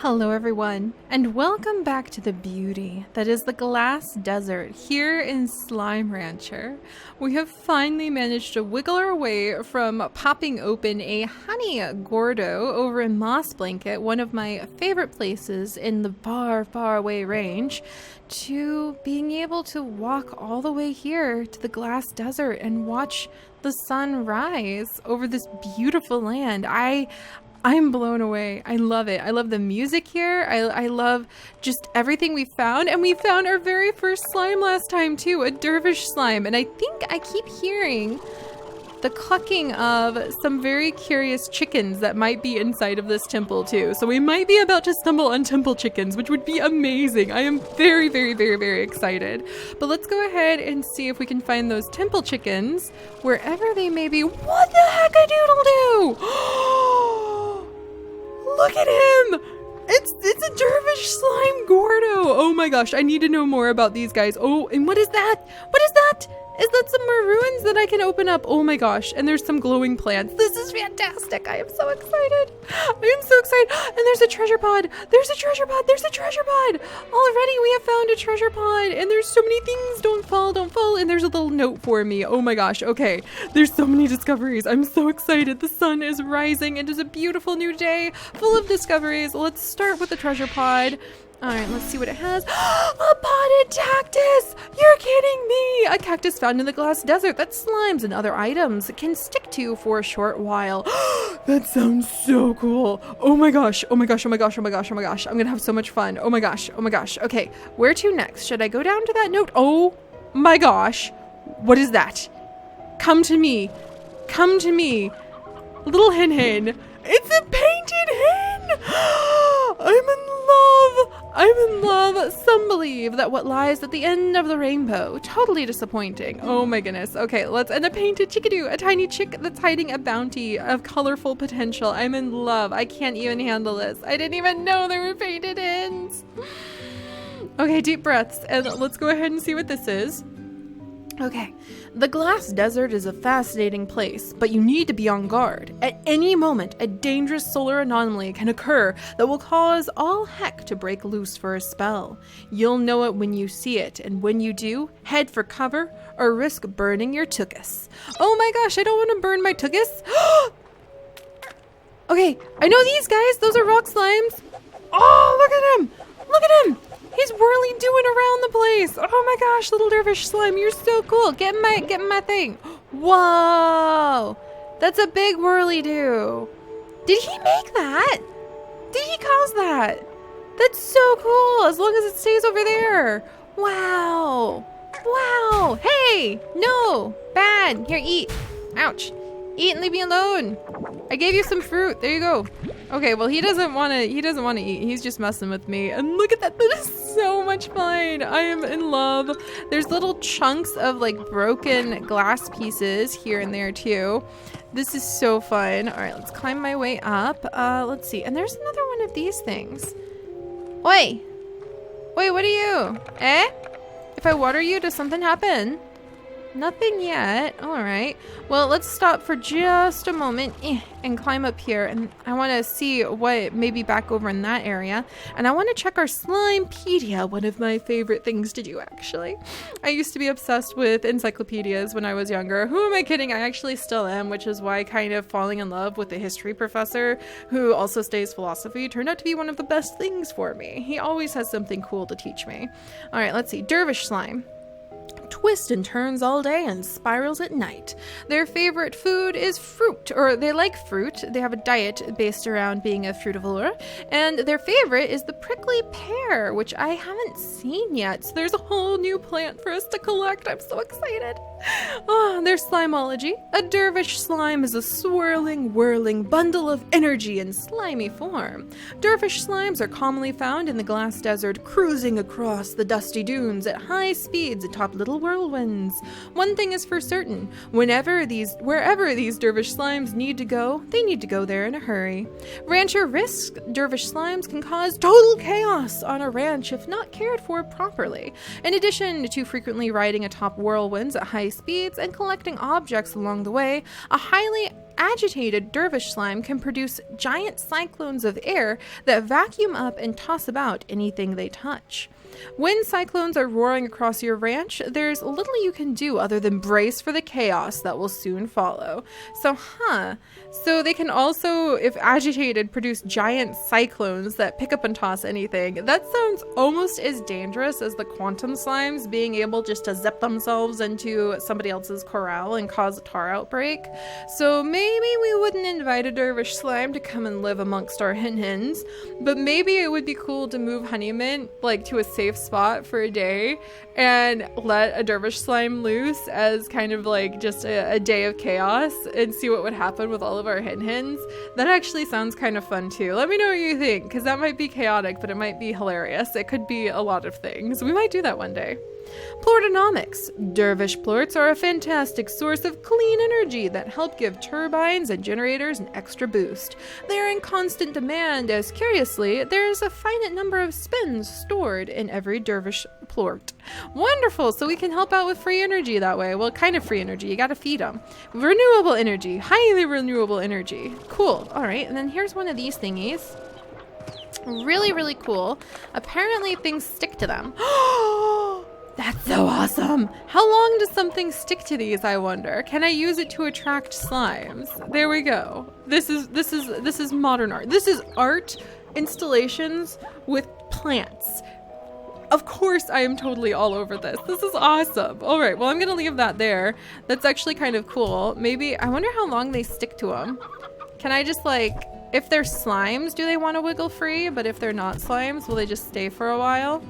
Hello everyone, and welcome back to the beauty that is the glass desert here in Slime Rancher. We have finally managed to wiggle our way from popping open a honey gordo over in Moss Blanket, one of my favorite places in the far away range, to being able to walk all the way here to the glass desert and watch the sun rise over this beautiful land. I'm blown away. I love it. I love the music here. I love just everything we found. And we found our very first slime last time too, a dervish slime. And I think I keep hearing the clucking of some very curious chickens that might be inside of this temple too. So we might be about to stumble on temple chickens, which would be amazing. I am very excited. But let's go ahead and see if we can find those temple chickens wherever they may be. What the heck-a-doodle-doo? Look at him! It's a dervish slime gordo! Oh my gosh, I need to know more about these guys. Oh, and what is that? What is that? Is that some more ruins that I can open up? Oh my gosh, and there's some glowing plants. This is fantastic. I am so excited. I am so excited. And there's a treasure pod. There's a treasure pod. There's a treasure pod. Already we have found a treasure pod. And there's so many things. Don't fall, don't fall. And there's a little note for me. Oh my gosh. Okay. There's so many discoveries. I'm so excited. The sun is rising. It is a beautiful new day full of discoveries. Let's start with the treasure pod. Alright, let's see what it has. A potted cactus! You're kidding me! A cactus found in the glass desert that slimes and other items can stick to for a short while. That sounds so cool. Oh my gosh, oh my gosh, oh my gosh, oh my gosh, oh my gosh. I'm gonna have so much fun. Oh my gosh, oh my gosh. Okay, where to next? Should I go down to that note? Oh my gosh. What is that? Come to me. Come to me. Little hen. It's a painted hen! I'm in love! I'm in love. Some believe that what lies at the end of the rainbow. Totally disappointing. Oh my goodness. Okay, and a painted chickadoo. A tiny chick that's hiding a bounty of colorful potential. I'm in love. I can't even handle this. I didn't even know there were painted hens. Okay, deep breaths. And let's go ahead and see what this is. Okay, the glass desert is a fascinating place, but you need to be on guard. At any moment, a dangerous solar anomaly can occur that will cause all heck to break loose for a spell. You'll know it when you see it, and when you do, head for cover or risk burning your tuchus. Oh my gosh, I don't want to burn my tuchus. Okay, I know these guys. Those are rock slimes. Oh, look at him. Look at him. He's whirly doing around the place. Oh my gosh, little dervish slime, you're so cool. Get in my thing. Whoa, that's a big whirly do. Did he make that? Did he cause that? That's so cool, as long as it stays over there. Wow. Wow. Hey, no, bad. Here, eat. Ouch. Eat and leave me alone. I gave you some fruit. There you go. Okay, well, he doesn't want to eat. He's just messing with me. And look at that. That is so much fun. I am in love. There's little chunks of like broken glass pieces here and there too. This is so fun. All right, let's climb my way up. Let's see. And there's another one of these things. Oi. Wait, what are you? Eh? If I water you, does something happen? Nothing yet. All right. Well, let's stop for just a moment and climb up here. And I want to see what may be back over in that area. And I want to check our Slimepedia, one of my favorite things to do, actually. I used to be obsessed with encyclopedias when I was younger. Who am I kidding? I actually still am, which is why kind of falling in love with the history professor, who also studies philosophy, turned out to be one of the best things for me. He always has something cool to teach me. All right, let's see. Dervish slime. Twist and turns all day and spirals at night. Their favorite food is fruit, or they like fruit. They have a diet based around being a frutivore, and their favorite is the prickly pear, which I haven't seen yet. So there's a whole new plant for us to collect. I'm so excited. Oh, their slimology. A dervish slime is a swirling, whirling bundle of energy in slimy form. Dervish slimes are commonly found in the glass desert, cruising across the dusty dunes at high speeds atop little whirlwinds. One thing is for certain, wherever these dervish slimes need to go, they need to go there in a hurry. Rancher risks dervish slimes can cause total chaos on a ranch if not cared for properly. In addition to frequently riding atop whirlwinds at high speeds and collecting objects along the way, a highly agitated dervish slime can produce giant cyclones of air that vacuum up and toss about anything they touch. When cyclones are roaring across your ranch, there's little you can do other than brace for the chaos that will soon follow. So they can also, if agitated, produce giant cyclones that pick up and toss anything. That sounds almost as dangerous as the quantum slimes being able just to zip themselves into somebody else's corral and cause a tar outbreak. So maybe we wouldn't invite a dervish slime to come and live amongst our hens, but maybe it would be cool to move Honeymint like to a safe spot for a day and let a dervish slime loose as kind of like just a day of chaos and see what would happen with all of our hens. That actually sounds kind of fun too. Let me know what you think, because that might be chaotic, but it might be hilarious. It could be a lot of things. We might do that one day. Plortonomics. Dervish plorts are a fantastic source of clean energy that help give turbines and generators an extra boost. They are in constant demand as, curiously, there is a finite number of spins stored in every dervish plort. Wonderful! So we can help out with free energy that way. Well, kind of free energy. You gotta feed them. Renewable energy. Highly renewable energy. Cool. Alright, and then here's one of these thingies. Really, really cool. Apparently things stick to them. That's so awesome. How long does something stick to these, I wonder? Can I use it to attract slimes? There we go. This is modern art. This is art installations with plants. Of course I am totally all over this. This is awesome. All right, well, I'm going to leave that there. That's actually kind of cool. Maybe, I wonder how long they stick to them. Can I just like, if they're slimes, do they want to wiggle free? But if they're not slimes, will they just stay for a while?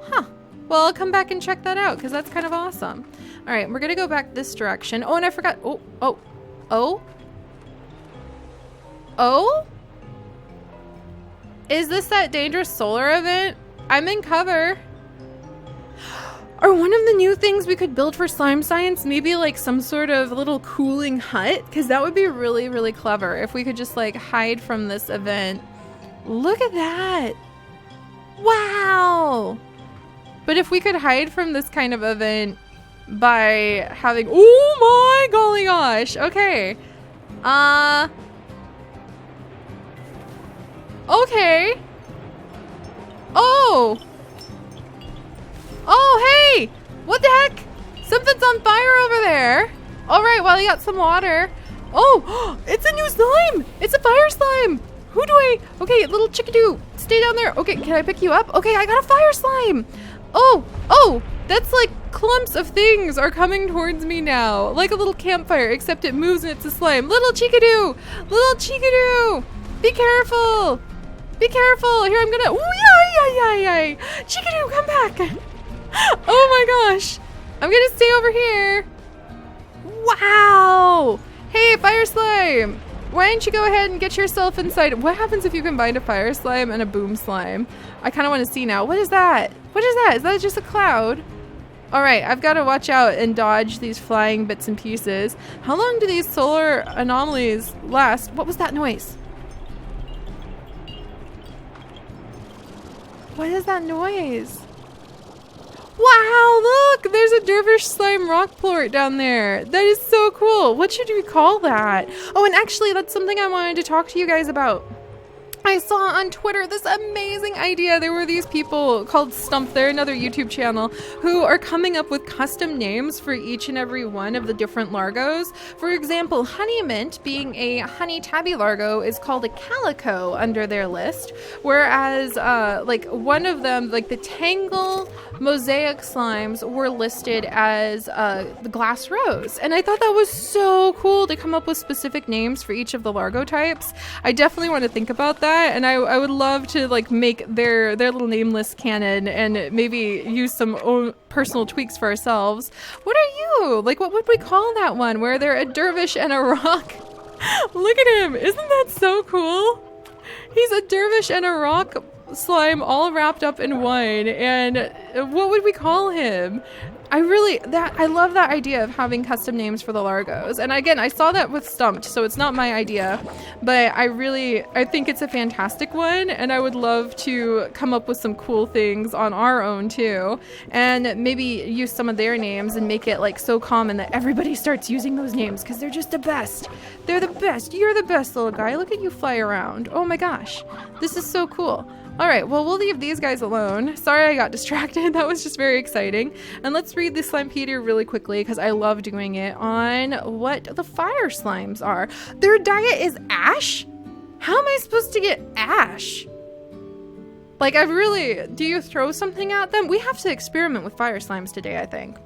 Huh. Well, I'll come back and check that out because that's kind of awesome. All right, we're going to go back this direction. Oh, and I forgot. Oh. Is this that dangerous solar event? I'm in cover. Are one of the new things we could build for slime science maybe like some sort of little cooling hut? Because that would be really, really clever if we could just like hide from this event. Look at that. Wow. But if we could hide from this kind of event by having, oh my golly gosh. Okay. Okay. Oh, hey! What the heck? Something's on fire over there. All right, well, you got some water. Oh, it's a new slime. It's a fire slime. Okay, little chickadoo, stay down there. Okay, can I pick you up? Okay, I got a fire slime. Oh, that's like clumps of things are coming towards me now. Like a little campfire, except it moves and it's a slime. Little chickadoo, be careful. Be careful. Here, I'm gonna, ooh, yay. Chickadoo, come back. Oh my gosh. I'm gonna stay over here. Wow. Hey, fire slime. Why don't you go ahead and get yourself inside? What happens if you combine a fire slime and a boom slime? I kind of want to see now. What is that? Is that just a cloud? All right, I've got to watch out and dodge these flying bits and pieces. How long do these solar anomalies last? What was that noise? What is that noise? Wow, look, there's a dervish slime rock plort down there. That is so cool. What should we call that? Oh, and actually, that's something I wanted to talk to you guys about. I saw on Twitter this amazing idea. There were these people called Stump, they're another YouTube channel, who are coming up with custom names for each and every one of the different largos. For example, Honeymint, being a honey tabby largo, is called a calico under their list, whereas like one of them, like the tangle mosaic slimes, were listed as the glass rose. And I thought that was so cool to come up with specific names for each of the largo types. I definitely want to think about that. And I would love to like make their little name list canon and maybe use some own personal tweaks for ourselves. What are you? Like, what would we call that one where they're a dervish and a rock? Look at him. Isn't that so cool? He's a dervish and a rock slime all wrapped up in one. And what would we call him? I love that idea of having custom names for the largos. And again, I saw that with Stumped, so it's not my idea, but I think it's a fantastic one, and I would love to come up with some cool things on our own too, and maybe use some of their names and make it like so common that everybody starts using those names because they're just the best. They're the best. You're the best, little guy. Look at you fly around. Oh my gosh. This is so cool. All right, well, we'll leave these guys alone. Sorry I got distracted. That was just very exciting. And let's read the Slimepedia really quickly because I love doing it on what the fire slimes are. Their diet is ash? How am I supposed to get ash? Like, do you throw something at them? We have to experiment with fire slimes today, I think.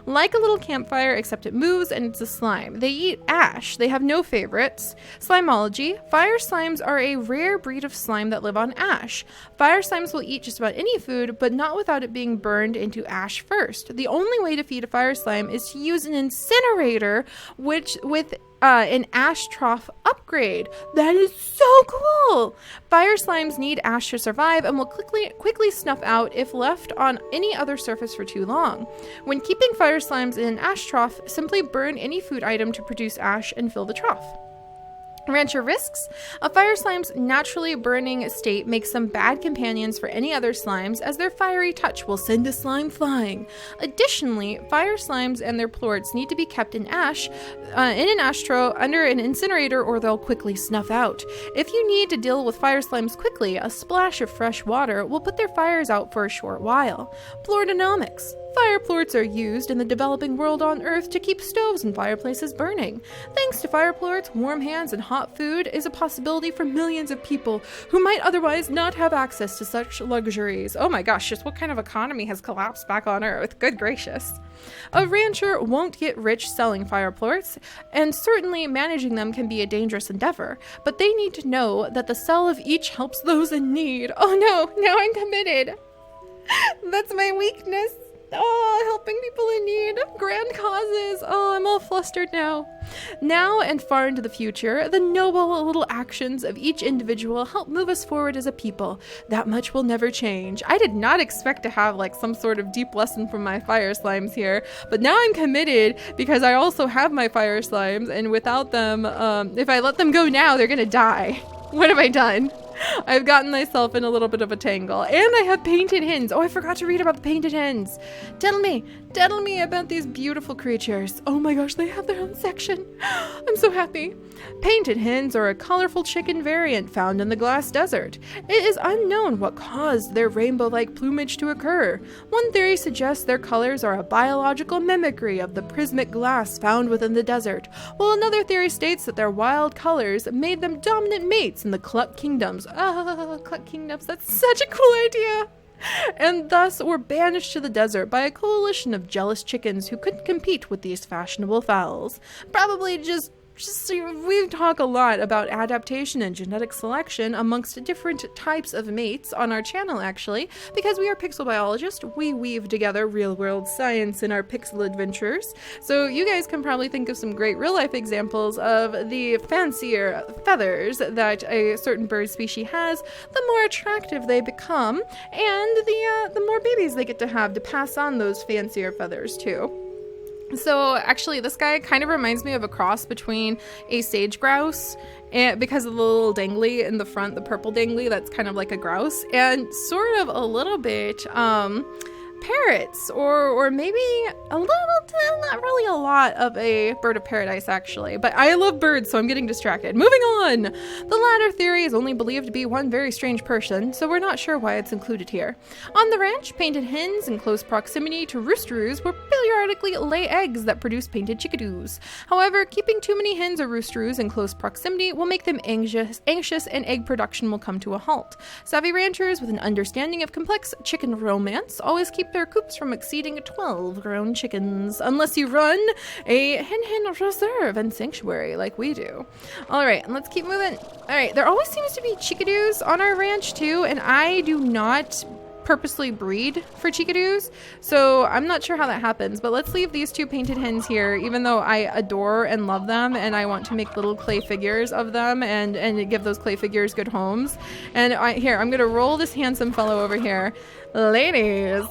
Like a little campfire, except it moves and it's a slime. They eat ash. They have no favorites. Slimology. Fire slimes are a rare breed of slime that live on ash. Fire slimes will eat just about any food, but not without it being burned into ash first. The only way to feed a fire slime is to use an incinerator, with an ash trough upgrade. That is so cool! Fire slimes need ash to survive and will quickly snuff out if left on any other surface for too long. When keeping fire slimes in an ash trough, simply burn any food item to produce ash and fill the trough. Rancher risks. A fire slime's naturally burning state makes them bad companions for any other slimes, as their fiery touch will send a slime flying. Additionally, fire slimes and their plorts need to be kept in ash, in an ashtray under an incinerator, or they'll quickly snuff out. If you need to deal with fire slimes quickly, a splash of fresh water will put their fires out for a short while. Plortonomics. Fire plorts are used in the developing world on Earth to keep stoves and fireplaces burning. Thanks to fire plorts, warm hands and hot food is a possibility for millions of people who might otherwise not have access to such luxuries. Oh my gosh, just what kind of economy has collapsed back on Earth? Good gracious. A rancher won't get rich selling fire plorts, and certainly managing them can be a dangerous endeavor, but they need to know that the sell of each helps those in need. Oh no, now I'm committed. That's my weakness. Oh, helping people in need, grand causes. Oh, I'm all flustered now. Now and far into the future, the noble little actions of each individual help move us forward as a people. That much will never change. I did not expect to have like some sort of deep lesson from my fire slimes here, but now I'm committed because I also have my fire slimes, and without them, if I let them go now, they're gonna die. What have I done? I've gotten myself in a little bit of a tangle. And I have painted hens. Oh, I forgot to read about the painted hens. Tell me about these beautiful creatures. Oh my gosh, they have their own section. I'm so happy. Painted hens are a colorful chicken variant found in the glass desert. It is unknown what caused their rainbow-like plumage to occur. One theory suggests their colors are a biological mimicry of the prismatic glass found within the desert, while another theory states that their wild colors made them dominant mates in the Cluck Kingdoms. Cluck Kingdoms, that's such a cool idea! And thus were banished to the desert by a coalition of jealous chickens who couldn't compete with these fashionable fowls. Probably just we talk a lot about adaptation and genetic selection amongst different types of mates on our channel, actually, because we are pixel biologists. We weave together real-world science in our pixel adventures. So you guys can probably think of some great real-life examples of the fancier feathers that a certain bird species has, the more attractive they become, and the more babies they get to have to pass on those fancier feathers too. So actually this guy kind of reminds me of a cross between a sage grouse, and because of the little dangly in the front, the purple dangly that's kind of like a grouse, and sort of a little bit parrots, or maybe a little, not really a lot of a bird of paradise actually, but I love birds, so I'm getting distracted. Moving on! The latter theory is only believed to be one very strange person, so we're not sure why it's included here. On the ranch, painted hens in close proximity to roosteroos will periodically lay eggs that produce painted chickadoos. However, keeping too many hens or roosteroos in close proximity will make them anxious, and egg production will come to a halt. Savvy ranchers with an understanding of complex chicken romance always keep their coops from exceeding 12 grown chickens, unless you run a hen reserve and sanctuary like we do. All right, let's keep moving. All right, there always seems to be chickadoos on our ranch too, and I do not purposely breed for chickadoos, so I'm not sure how that happens, but let's leave these two painted hens here, even though I adore and love them, and I want to make little clay figures of them and give those clay figures good homes. And I'm gonna roll this handsome fellow over here. Ladies,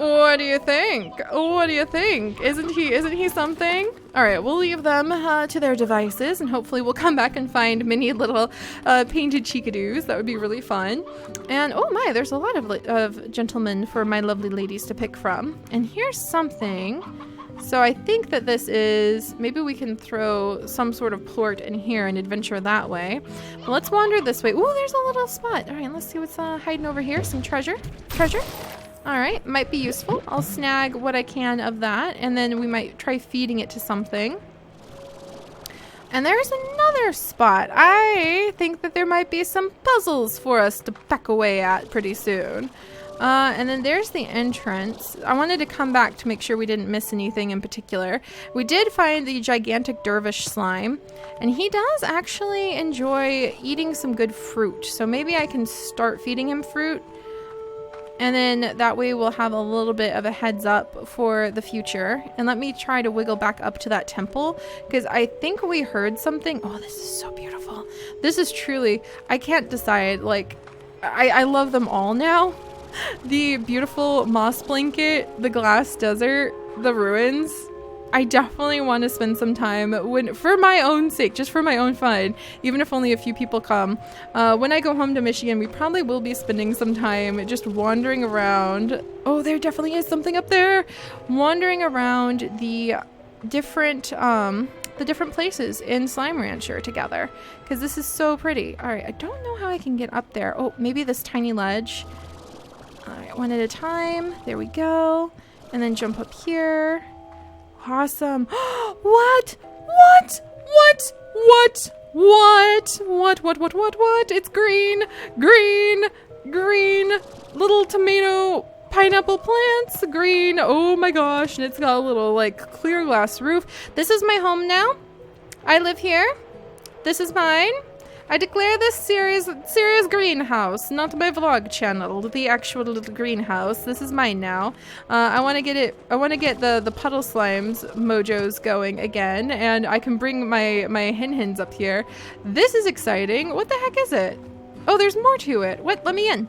What do you think? What do you think? Isn't he something? All right, we'll leave them to their devices, and hopefully we'll come back and find many little painted chickadoos. That would be really fun. And oh my, there's a lot of gentlemen for my lovely ladies to pick from. And here's something. So I think that this is, maybe we can throw some sort of plort in here and adventure that way. Well, let's wander this way. Ooh, there's a little spot. All right, let's see what's hiding over here. Some treasure. All right, might be useful. I'll snag what I can of that, and then we might try feeding it to something. And there's another spot. I think that there might be some puzzles for us to peck away at pretty soon. And then there's the entrance. I wanted to come back to make sure we didn't miss anything in particular. We did find the gigantic dervish slime, and he does actually enjoy eating some good fruit. So maybe I can start feeding him fruit. And then that way we'll have a little bit of a heads up for the future. And let me try to wiggle back up to that temple, because I think we heard something. Oh, this is so beautiful. This is truly, I can't decide. Like, I love them all now. The beautiful moss blanket, the glass desert, the ruins. I definitely want to spend some time for my own sake, just for my own fun, even if only a few people come. When I go home to Michigan, we probably will be spending some time just wandering around. Oh, there definitely is something up there. Wandering around the different places in Slime Rancher together, because this is so pretty. All right, I don't know how I can get up there. Oh, maybe this tiny ledge. All right, one at a time. There we go. And then jump up here. Awesome. What? It's green. Little tomato pineapple plants. Green. Oh my gosh. And it's got a little like clear glass roof. This is my home now. I live here. This is mine. I declare this Seri's greenhouse, not my vlog channel, the actual little greenhouse. This is mine now. I want to get the puddle slimes mojos going again, and I can bring my henhens up here. This is exciting. What the heck is it? Oh, there's more to it. What? Let me in.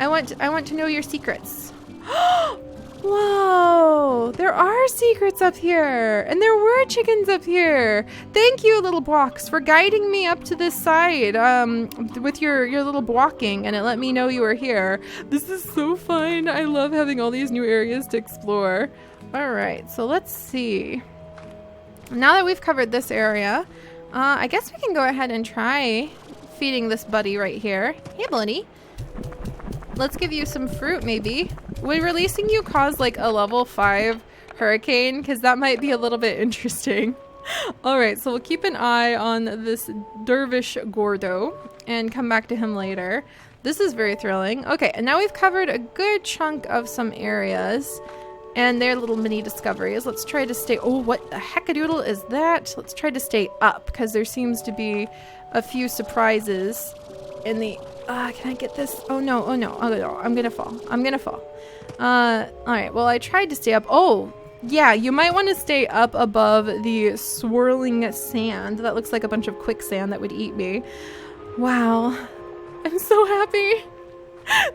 I want to know your secrets. Whoa, there are secrets up here, and there were chickens up here. Thank you, little blocks, for guiding me up to this side with your little blocking, and it let me know you were here. This is so fun. I love having all these new areas to explore. All right, so let's see. Now that we've covered this area, I guess we can go ahead and try feeding this buddy right here. Hey, buddy. Let's give you some fruit, maybe. Would releasing you cause like a level 5 hurricane? Because that might be a little bit interesting. Alright, so we'll keep an eye on this dervish Gordo and come back to him later. This is very thrilling. Okay, and now we've covered a good chunk of some areas and their little mini discoveries. Let's try to stay... Oh, what the heckadoodle is that? Let's try to stay up, because there seems to be a few surprises in the... can I get this? Oh no, I'm gonna fall. Alright, well, I tried to stay up. Oh, yeah, you might want to stay up above the swirling sand. That looks like a bunch of quicksand that would eat me. Wow, I'm so happy.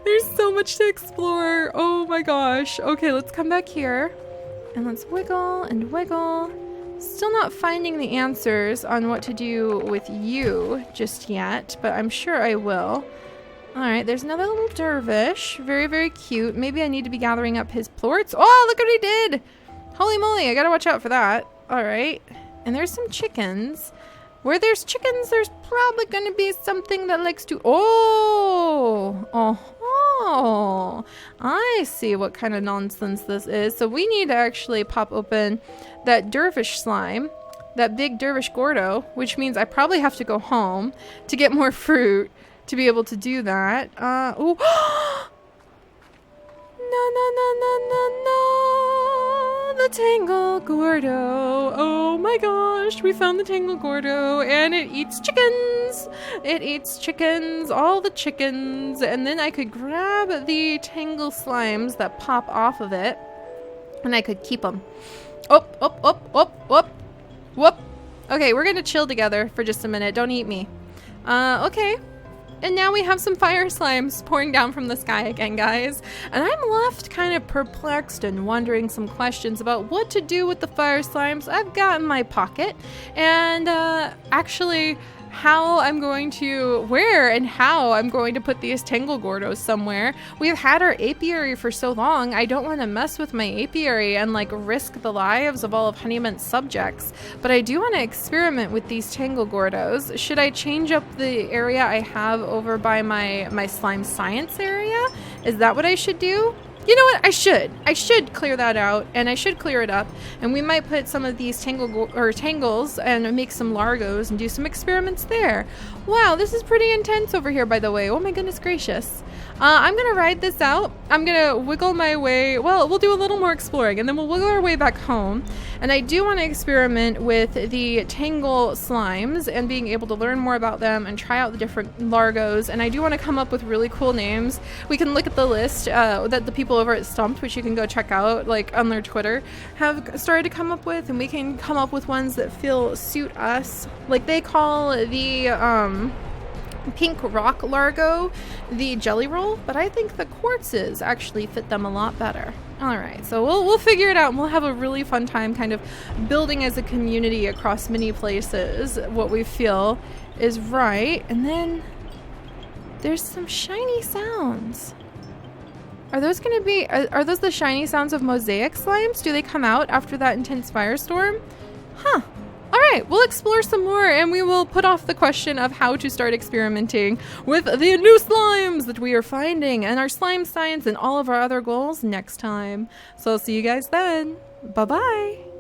There's so much to explore. Oh my gosh. Okay, let's come back here and let's wiggle and wiggle. Still not finding the answers on what to do with you just yet, but I'm sure I will. Alright, there's another little dervish. Very, very cute. Maybe I need to be gathering up his plorts. Oh, look what he did! Holy moly, I gotta watch out for that. Alright. And there's some chickens. Where there's chickens, there's probably gonna be something that likes to... Oh! Oh! I see what kind of nonsense this is. So we need to actually pop open that dervish slime. That big dervish Gordo. Which means I probably have to go home to get more fruit to be able to do that. Oh! No. The Tangle Gordo. Oh my gosh, we found the Tangle Gordo, and it eats chickens. It eats chickens, all the chickens, and then I could grab the Tangle slimes that pop off of it, and I could keep them. Whoop. Okay, we're gonna chill together for just a minute. Don't eat me. Okay. and now we have some fire slimes pouring down from the sky again, guys. And I'm left kind of perplexed and wondering some questions about what to do with the fire slimes I've got in my pocket, and actually how I'm going to, where and how I'm going to put these Tangle-gordos somewhere. We've had our apiary for so long, I don't want to mess with my apiary and like risk the lives of all of Honeymint's subjects, but I do want to experiment with these Tangle-gordos. Should I change up the area I have over by my slime science area? Is that what I should do? You know what? I should clear that out, and I should clear it up, and we might put some of these tangles and make some largos and do some experiments there. Wow, this is pretty intense over here, by the way. Oh my goodness gracious. I'm gonna ride this out. I'm gonna wiggle my way. Well, we'll do a little more exploring, and then we'll wiggle our way back home. And I do want to experiment with the tangle slimes and being able to learn more about them and try out the different largos. And I do want to come up with really cool names. We can look at the list that the people over at Stumped, which you can go check out, like on their Twitter, have started to come up with, and we can come up with ones that suit us. Like they call the pink rock largo the jelly roll, but I think the quartzes actually fit them a lot better. All right, so we'll figure it out, and we'll have a really fun time kind of building as a community across many places what we feel is right. And then there's some shiny sounds. Are those going to be, are those the shiny sounds of mosaic slimes? Do they come out after that intense firestorm? Huh. All right, we'll explore some more, and we will put off the question of how to start experimenting with the new slimes that we are finding and our slime science and all of our other goals next time. So I'll see you guys then. Bye-bye.